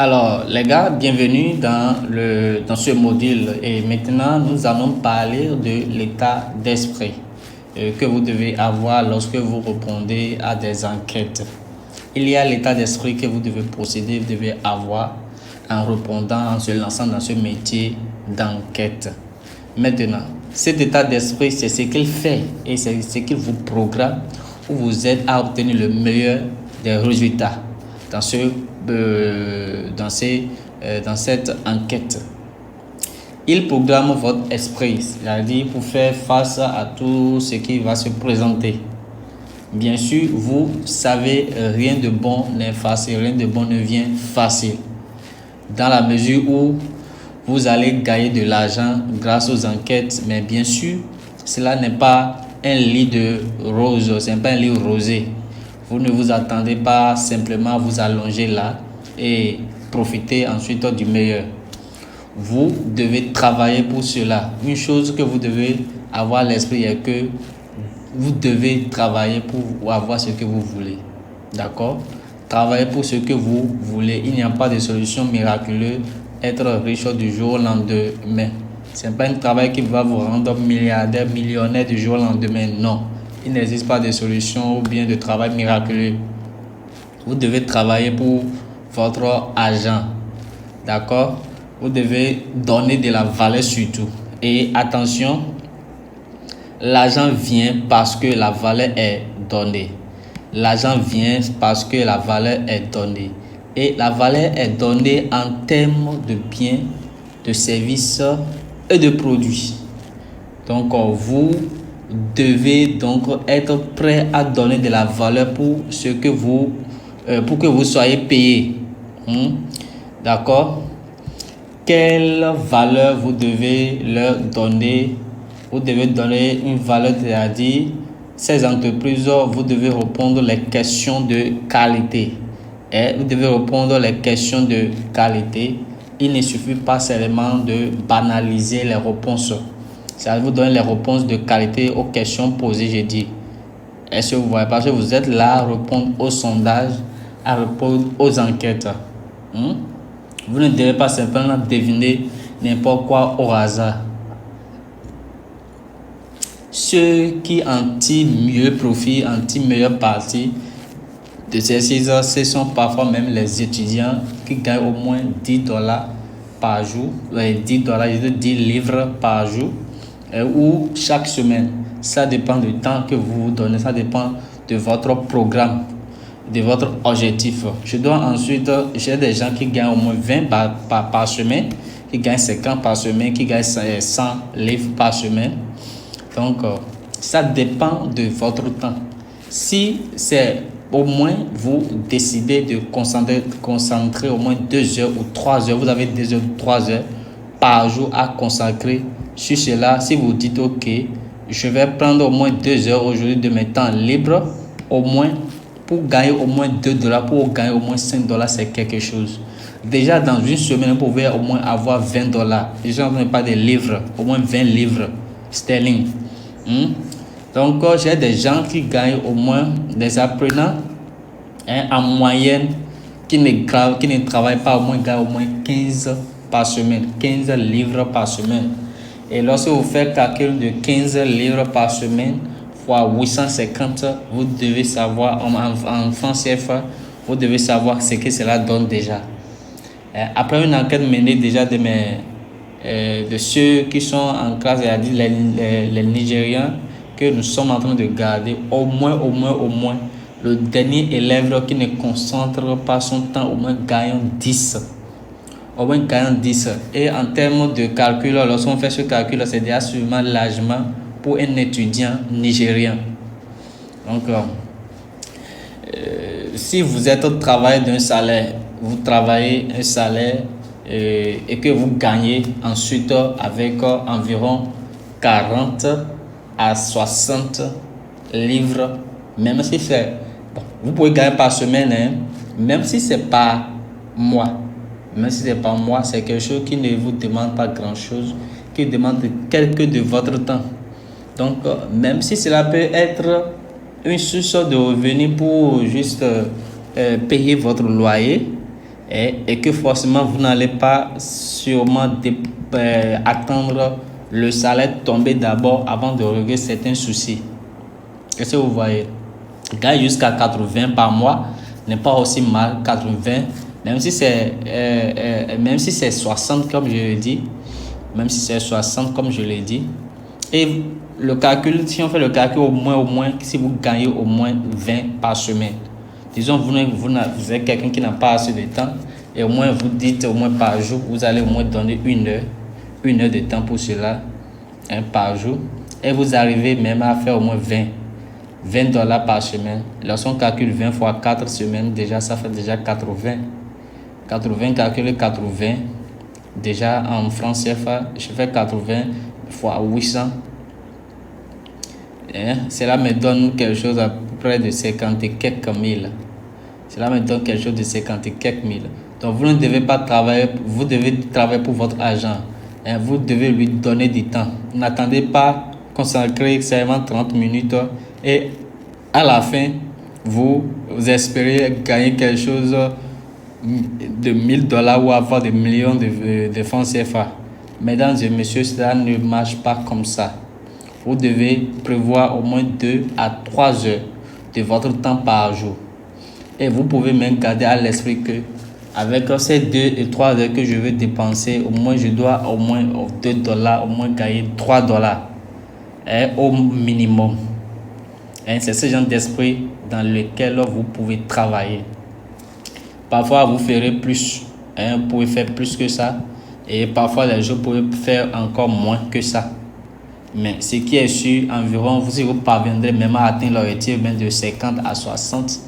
Alors, les gars, bienvenue dans ce module. Et maintenant, nous allons parler de l'état d'esprit que vous devez avoir lorsque vous répondez à des enquêtes. Il y a l'état d'esprit que vous devez posséder, vous devez avoir en répondant, en se lançant dans ce métier d'enquête. Maintenant, cet état d'esprit, c'est ce qu'il fait et c'est ce qu'il vous programme ou vous aide à obtenir le meilleur des résultats dans cette enquête. Il programme votre esprit, c'est-à-dire pour faire face à tout ce qui va se présenter. Bien sûr, vous savez, rien de bon n'est facile, rien de bon ne vient facile. Dans la mesure où vous allez gagner de l'argent grâce aux enquêtes, mais bien sûr, cela n'est pas un lit de roses, ce n'est pas un lit rosé. Vous ne vous attendez pas simplement à vous allonger là et profiter ensuite du meilleur. Vous devez travailler pour cela. Une chose que vous devez avoir à l'esprit est que vous devez travailler pour avoir ce que vous voulez. D'accord? Travaillez pour ce que vous voulez. Il n'y a pas de solution miraculeuse. Être riche du jour au lendemain. Ce n'est pas un travail qui va vous rendre milliardaire, millionnaire du jour au lendemain. Non. Il n'existe pas de solution ou bien de travail miraculeux. Vous devez travailler pour votre argent. D'accord? Vous devez donner de la valeur surtout. Et attention, l'argent vient parce que la valeur est donnée. L'argent vient parce que la valeur est donnée. Et la valeur est donnée en termes de biens, de services et de produits. Donc, vous devez donc être prêt à donner de la valeur pour que vous soyez payé. D'accord? Quelle valeur vous devez leur donner? Vous devez donner une valeur, c'est-à-dire ces entreprises, vous devez répondre les questions de qualité. Et vous devez répondre les questions de qualité. Il ne suffit pas seulement de banaliser les réponses. C'est-à-dire vous donner les réponses de qualité aux questions posées, j'ai dit. Est-ce que vous voyez? Parce que vous êtes là à répondre aux sondages, à répondre aux enquêtes. Vous ne devez pas simplement deviner n'importe quoi au hasard. Ceux qui en tirent mieux profit, en tirent meilleure partie de ces 6 heures, ce sont parfois même les étudiants qui gagnent au moins $10 par jour, $10 livres par jour ou chaque semaine. Ça dépend du temps que vous vous donnez, ça dépend de votre programme, de votre objectif. J'ai des gens qui gagnent au moins 20 par semaine, qui gagnent 50 par semaine, qui gagnent 100 livres par semaine. Donc, ça dépend de votre temps. Si c'est au moins vous décidez de concentrer au moins 2 heures ou 3 heures, vous avez 2 heures ou 3 heures par jour à consacrer sur cela. Si vous dites ok, je vais prendre au moins 2 heures aujourd'hui de mes temps libres, au moins pour gagner au moins $2, pour gagner au moins $5, c'est quelque chose. Déjà dans une semaine, vous pouvez au moins avoir $20. Déjà, on ne pas des livres, au moins 20 livres sterling. Donc, j'ai des gens qui gagnent au moins, des apprenants en moyenne, qui ne travaillent pas au moins, gagnent au moins 15 par semaine, 15 livres par semaine. Et lorsque vous faites calcul de 15 livres par semaine fois 850, vous devez savoir, en francs CFA, vous devez savoir ce que cela donne déjà. Après une enquête menée déjà de ceux qui sont en classe, c'est-à-dire les Nigériens, que nous sommes en train de garder, au moins, le dernier élève qui ne concentre pas son temps, au moins gagnant 10. Au moins gagnant 10. Et en termes de calcul, lorsqu'on fait ce calcul, c'est déjà sûrement largement pour un étudiant nigérien. Donc, si vous êtes au travail d'un salaire, vous travaillez un salaire et que vous gagnez ensuite avec environ 40 à 60 livres, même si c'est, vous pouvez gagner par semaine, même si c'est pas mois, c'est quelque chose qui ne vous demande pas grand chose, qui demande quelques de votre temps. Donc, même si cela peut être une source de revenus pour juste payer votre loyer, et que forcément vous n'allez pas sûrement attendre le salaire tomber d'abord avant de régler certains soucis. Qu'est-ce que vous voyez? Gagner jusqu'à 80 par mois n'est pas aussi mal. 80, même si c'est 60 comme je l'ai dit, même si c'est 60 comme je l'ai dit. Et le calcul, si on fait le calcul au moins, si vous gagnez au moins 20 par semaine. Disons, vous êtes quelqu'un qui n'a pas assez de temps et au moins vous dites au moins par jour, vous allez au moins donner une heure de temps pour cela, par jour. Et vous arrivez même à faire au moins 20 dollars par semaine. Lorsqu'on calcule 20 fois 4 semaines, déjà ça fait déjà 80. 80 calculé 80. Déjà en francs CFA, je fais 80 fois 800. Cela me donne quelque chose à peu près de 50 et quelques mille. Cela me donne quelque chose de 50 et quelques mille. Donc vous ne devez pas travailler, vous devez travailler pour votre agent. Vous devez lui donner du temps. N'attendez pas consacrer seulement 30 minutes et à la fin, vous espérez gagner quelque chose de 1000 dollars ou avoir des millions de francs CFA. Mesdames et messieurs, cela ne marche pas comme ça. Vous devez prévoir au moins 2 à 3 heures de votre temps par jour. Et vous pouvez même garder à l'esprit que avec ces 2 et 3 heures que je vais dépenser, au moins je dois au moins 2 dollars, au moins gagner 3 dollars au minimum. C'est ce genre d'esprit dans lequel vous pouvez travailler. Parfois, vous ferez plus. Vous pouvez faire plus que ça. Et parfois, les jours, vous pouvez faire encore moins que ça. Mais ce qui est sûr, environ, si vous parviendrez même à atteindre l'objectif même de 50 à 60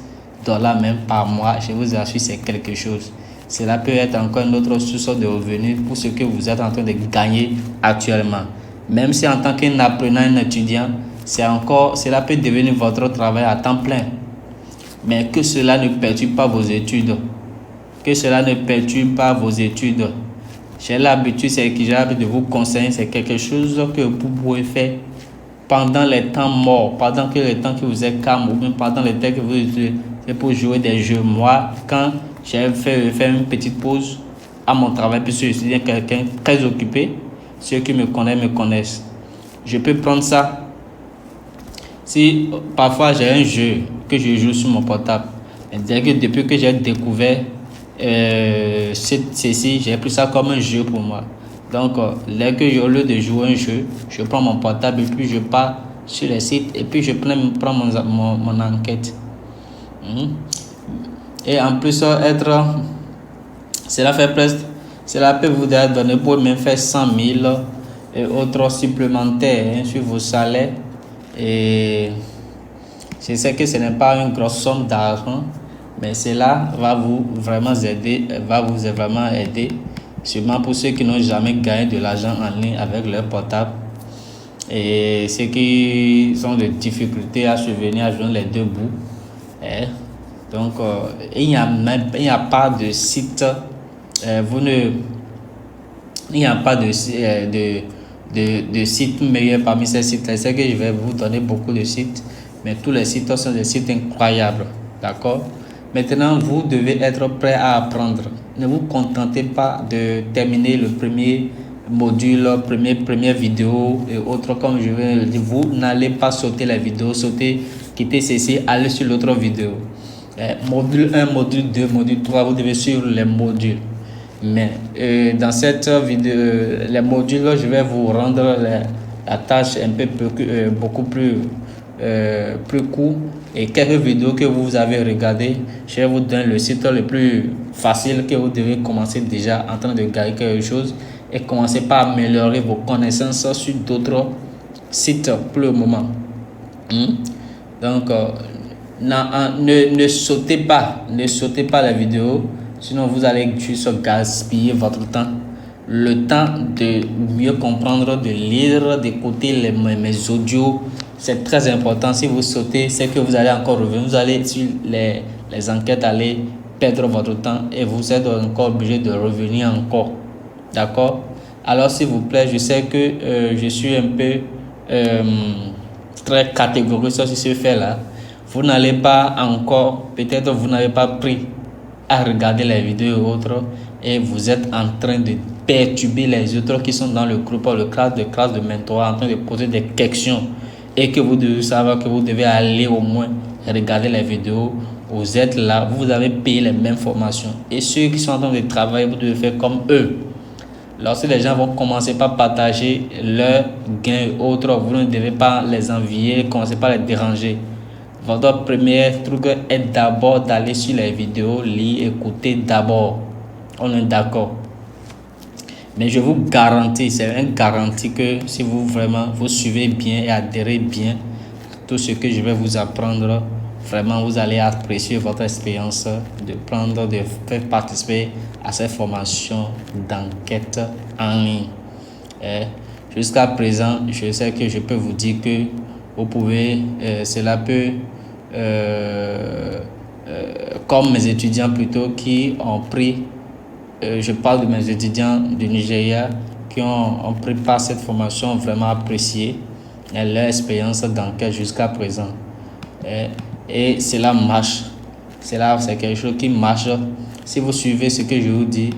dollars même par mois, je vous assure, c'est quelque chose. Cela peut être encore une autre source de revenus pour ce que vous êtes en train de gagner actuellement. Même si en tant qu'apprenant, un étudiant, cela peut devenir votre travail à temps plein. Mais que cela ne perturbe pas vos études. Que cela ne perturbe pas vos études. J'ai l'habitude, de vous conseiller, c'est quelque chose que vous pouvez faire pendant les temps morts, pendant que le temps que vous êtes calme, ou même pendant le temps que vous utilisez pour jouer des jeux. Moi, quand j'ai fait une petite pause à mon travail, puisque je suis quelqu'un très occupé, ceux qui me connaissent. Je peux prendre ça. Si parfois j'ai un jeu que je joue sur mon portable, depuis que j'ai découvert ceci, j'ai pris ça comme un jeu pour moi. Donc, dès que au lieu de jouer un jeu, je prends mon portable et puis je pars sur les sites et puis je prends mon enquête. Et en plus, cela peut vous donner pour même faire 100 000 et autres supplémentaires sur vos salaires. Et je sais que ce n'est pas une grosse somme d'argent, mais cela va vous vraiment aider, sûrement pour ceux qui n'ont jamais gagné de l'argent en ligne avec leur portable et ceux qui ont des difficultés à subvenir à joindre les deux bouts. Donc, il n'y a pas de site, il n'y a pas de sites meilleurs parmi ces sites. Je sais que je vais vous donner beaucoup de sites, mais tous les sites sont des sites incroyables. D'accord? Maintenant, vous devez être prêt à apprendre. Ne vous contentez pas de terminer le premier module, première vidéo et autres, comme je vais le dire. Vous n'allez pas sauter la vidéo, quitter ceci, aller sur l'autre vidéo. Module 1, module 2, module 3, vous devez suivre les modules. Mais dans cette vidéo, les modules, je vais vous rendre la tâche un peu beaucoup plus court. Et quelques vidéos que vous avez regardées, je vais vous donner le site le plus facile que vous devez commencer déjà en train de gagner quelque chose et commencer par améliorer vos connaissances sur d'autres sites pour le moment. Donc, ne sautez pas la vidéo, sinon vous allez juste gaspiller votre temps. Le temps de mieux comprendre, de lire, d'écouter mes audios, c'est très important. Si vous sautez, c'est que vous allez encore revenir. Vous allez sur les enquêtes, aller perdre votre temps et vous êtes encore obligé de revenir encore. D'accord? Alors, s'il vous plaît, je sais que je suis un peu très catégorique sur ce fait-là. Vous n'allez pas encore, peut-être vous n'avez pas pris à regarder les vidéos et autres, et vous êtes en train de perturber les autres qui sont dans le groupe, le classe de mentorat, en train de poser des questions, et que vous devez savoir que vous devez aller au moins regarder les vidéos. Vous êtes là, vous avez payé les mêmes formations, et ceux qui sont en train de travailler, vous devez faire comme eux. Lorsque les gens vont commencer par partager leurs gains et autres, vous ne devez pas les envier, commencez pas à les déranger. Votre premier truc est d'abord d'aller sur les vidéos, lire, écouter d'abord. On est d'accord. Mais je vous garantis, c'est une garantie que si vous vraiment vous suivez bien et adhérez bien tout ce que je vais vous apprendre, vraiment vous allez apprécier votre expérience de faire participer à ces formations d'enquête en ligne. Jusqu'à présent, je sais que je peux vous dire que vous pouvez, cela peut, comme mes étudiants plutôt qui ont pris, je parle de mes étudiants du Nigeria qui ont pris part à cette formation, vraiment apprécié leur expérience d'enquête jusqu'à présent. Et cela marche. C'est quelque chose qui marche. Si vous suivez ce que je vous dis,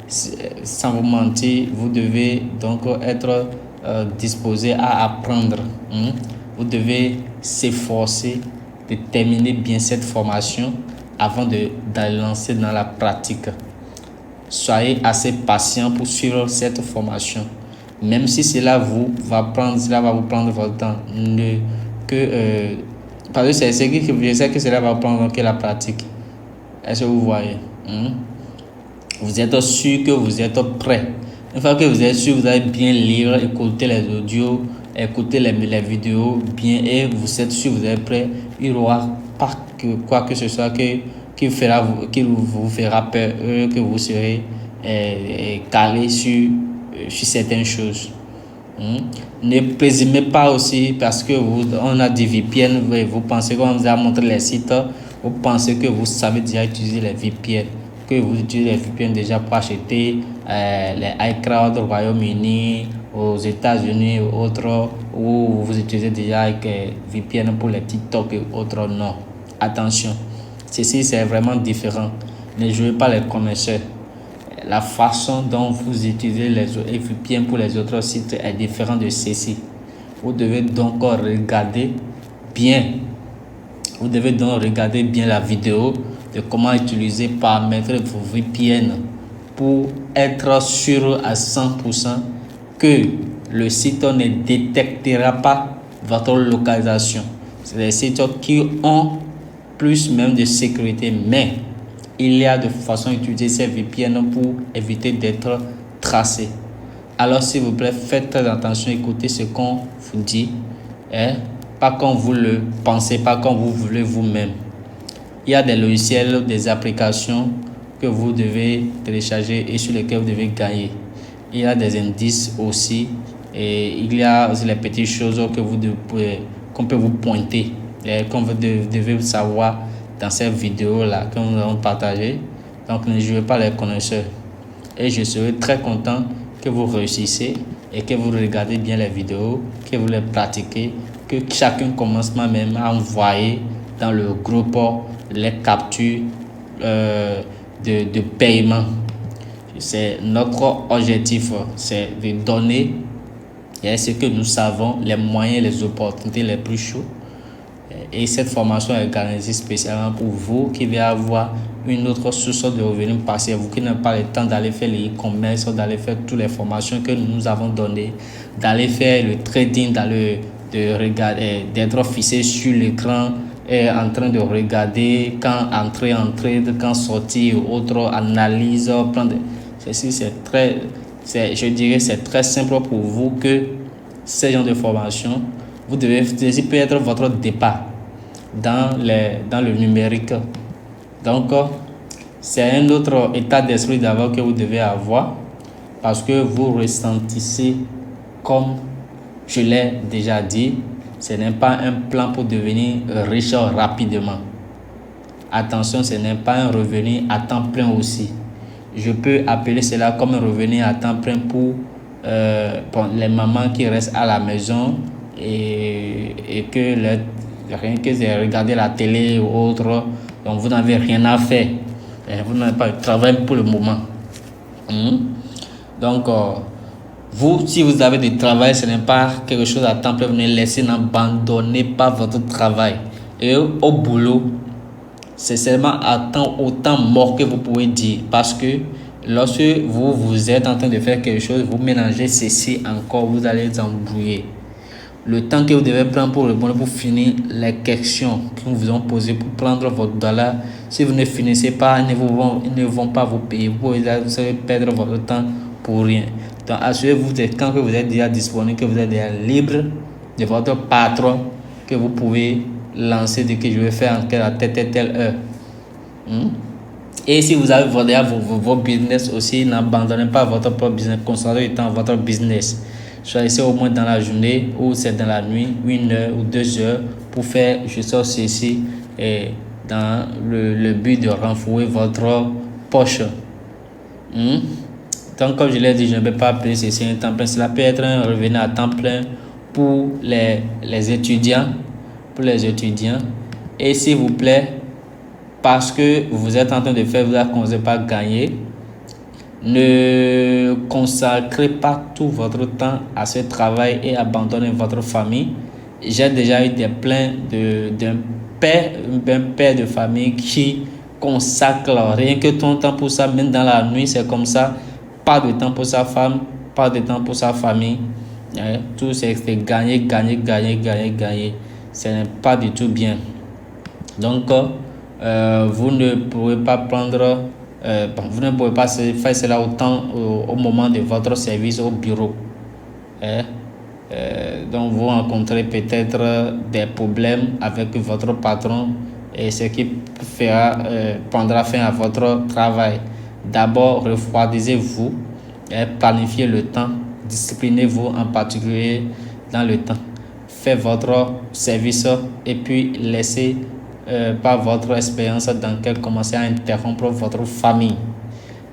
sans vous mentir, vous devez donc être disposé à apprendre. Vous devez s'efforcer de terminer bien cette formation avant d'aller lancer dans la pratique. Soyez assez patient pour suivre cette formation. Même si cela va vous prendre votre temps. Parce que je sais que cela va prendre que la pratique. Est-ce que vous voyez? Vous êtes sûr que vous êtes prêt. Une fois que vous êtes sûr, vous allez bien lire, écouter les audios, écouter les vidéos bien, et vous êtes sûr, vous êtes prêt. Il n'y aura pas quoi que ce soit qui vous fera peur, que vous serez calé sur certaines choses. Ne présumez pas aussi parce que on a des VPN, vous pensez qu'on vous a montré les sites, vous pensez que vous savez déjà utiliser les VPN, que vous utilisez les VPN déjà pour acheter les iCloud au Royaume-Uni, aux États-Unis ou autres, ou vous utilisez déjà avec VPN pour les TikTok et autres. Non, attention, ceci c'est vraiment différent. Ne jouez pas les connaisseurs. La façon dont vous utilisez les VPN pour les autres sites est différente de ceci. Vous devez donc regarder bien. Vous devez donc regarder bien la vidéo de comment utiliser, paramétrer vos VPN pour être sûr à 100% que le site ne détectera pas votre localisation. C'est des sites qui ont plus même de sécurité, mais il y a de façon d'utiliser ces VPN pour éviter d'être tracé. Alors s'il vous plaît, faites très attention, écoutez ce qu'on vous dit, pas comme vous le pensez, pas comme vous voulez vous-même. Il y a des logiciels, des applications que vous devez télécharger et sur lesquels vous devez gagner. Il y a des indices aussi, et il y a aussi les petites choses qu'on peut vous pointer, qu'on vous devez savoir dans cette vidéo-là que nous allons partager. Donc ne jouez pas les connaisseurs. Et je serai très content que vous réussissez et que vous regardez bien les vidéos, que vous les pratiquez, que chacun commence même à envoyer dans le groupe les captures de paiement. C'est notre objectif, c'est de donner ce que nous savons, les moyens, les opportunités les plus chauds. Et cette formation est organisée spécialement pour vous qui allez avoir une autre source de revenus passés. Vous qui n'avez pas le temps d'aller faire les e-commerce, d'aller faire toutes les formations que nous avons données, d'aller faire le trading, d'être fixé sur l'écran et en train de regarder quand entrer en trade, quand sortir, autre analyse, ceci je dirais c'est très simple pour vous que ces genre de formation, vous devez peut être votre départ dans le numérique. Donc, c'est un autre état d'esprit d'abord que vous devez avoir parce que vous ressentissez, comme je l'ai déjà dit, ce n'est pas un plan pour devenir riche rapidement. Attention, ce n'est pas un revenu à temps plein aussi. Je peux appeler cela comme un revenu à temps plein pour les mamans qui restent à la maison et que rien que regarder la télé ou autre, donc vous n'avez rien à faire. Vous n'avez pas de travail pour le moment. Donc, vous, si vous avez du travail, ce n'est pas quelque chose à temps plein. Vous ne laissez, n'abandonnez pas votre travail. Et au boulot, c'est seulement à temps autant mort que vous pouvez dire. Parce que lorsque vous êtes en train de faire quelque chose, vous mélangez ceci encore, vous allez vous embrouiller. Le temps que vous devez prendre pour répondre, pour finir les questions qu'ils vous ont posées, pour prendre votre dollar, si vous ne finissez pas, ils ne vont pas vous payer. Vous allez perdre votre temps pour rien. Donc, assurez-vous que quand vous êtes déjà disponible, que vous êtes déjà libre de votre patron, que vous pouvez lancer de que je vais faire en telle heure. Et si vous avez vos business aussi, n'abandonnez pas votre propre business. Concentrez le temps votre business. Choisissez au moins dans la journée ou c'est dans la nuit, 1 heure ou 2 heures pour faire juste ceci et dans le but de renflouer votre poche. Donc, comme je l'ai dit, je ne vais pas appeler ceci un temps plein. Cela peut être un revenu à temps plein pour les étudiants. Et s'il vous plaît, parce que vous êtes en train de faire, vous ne commencez pas à gagner, ne consacrez pas tout votre temps à ce travail et abandonnez votre famille. J'ai déjà eu des plaintes d'un père de famille qui consacre rien que ton temps pour ça, même dans la nuit, c'est comme ça. Pas de temps pour sa femme, pas de temps pour sa famille. Tout c'est gagner. Ce n'est pas du tout bien. Donc, vous ne pourrez pas prendre, vous ne pouvez pas faire cela au moment de votre service au bureau. Donc, vous rencontrez peut-être des problèmes avec votre patron et ce qui prendra fin à votre travail. D'abord, refroidissez-vous, planifiez le temps, disciplinez-vous en particulier dans le temps. Faites votre service et puis laissez par votre expérience dans laquelle commencez à interrompre votre famille.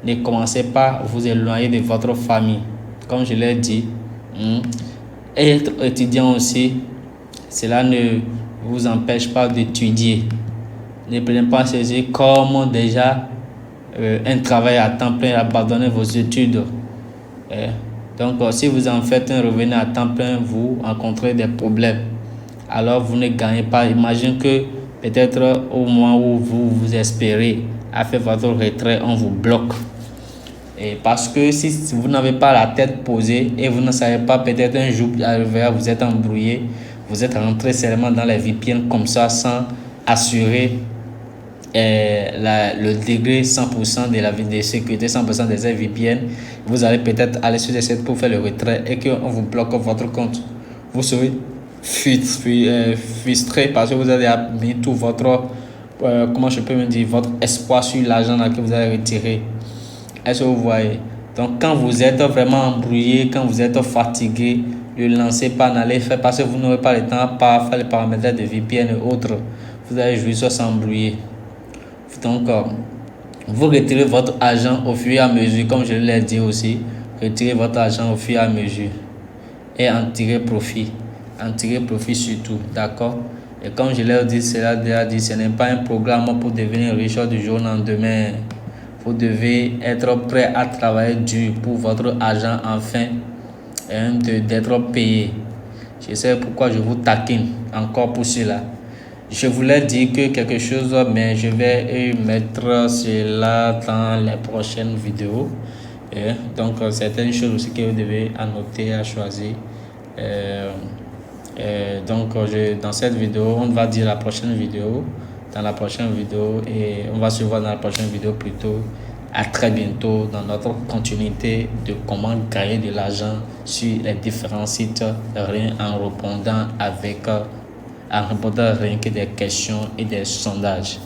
Ne commencez pas à vous éloigner de votre famille. Comme je l'ai dit, être étudiant aussi, cela ne vous empêche pas d'étudier. Ne prenez pas ceci comme déjà un travail à temps plein, abandonnez vos études. Donc, si vous en faites un revenu à temps plein, vous rencontrez des problèmes. Alors, vous ne gagnez pas. Imaginez que peut-être au moment où vous espérez à faire votre retrait, on vous bloque. Et parce que si vous n'avez pas la tête posée et vous ne savez pas, peut-être un jour arrivé, vous êtes embrouillé, vous êtes rentré seulement dans les VPN comme ça sans assurer le degré 100% de la vie de sécurité, 100% des VPN, vous allez peut-être aller sur les sites pour faire le retrait et qu'on vous bloque votre compte. Vous serez frustré parce que vous avez mis tout votre, comment je peux me dire, votre espoir sur l'argent que vous allez retirer. Est-ce que vous voyez? Donc, quand vous êtes vraiment embrouillé, quand vous êtes fatigué, ne lancez pas, n'allez faire parce que vous n'aurez pas le temps à faire les paramètres de VPN et autres. Vous allez jouer sur s'embrouiller. Donc, vous retirez votre argent au fur et à mesure, comme je l'ai dit aussi. Retirez votre argent au fur et à mesure et en tirez profit. En tirez profit surtout, d'accord? Et comme je l'ai dit, ce n'est pas un programme pour devenir riche du jour au lendemain. Vous devez être prêt à travailler dur pour votre argent enfin d'être payé. Je sais pourquoi je vous taquine encore pour cela. Je voulais dire que quelque chose, mais je vais mettre cela dans les prochaines vidéos. Donc, certaines choses aussi que vous devez annoter, à choisir. Donc, dans cette vidéo, on va dire la prochaine vidéo. Dans la prochaine vidéo, et on va se voir dans la prochaine vidéo plutôt. À très bientôt dans notre continuité de comment gagner de l'argent sur les différents sites, rien en répondant rien que des questions et des sondages.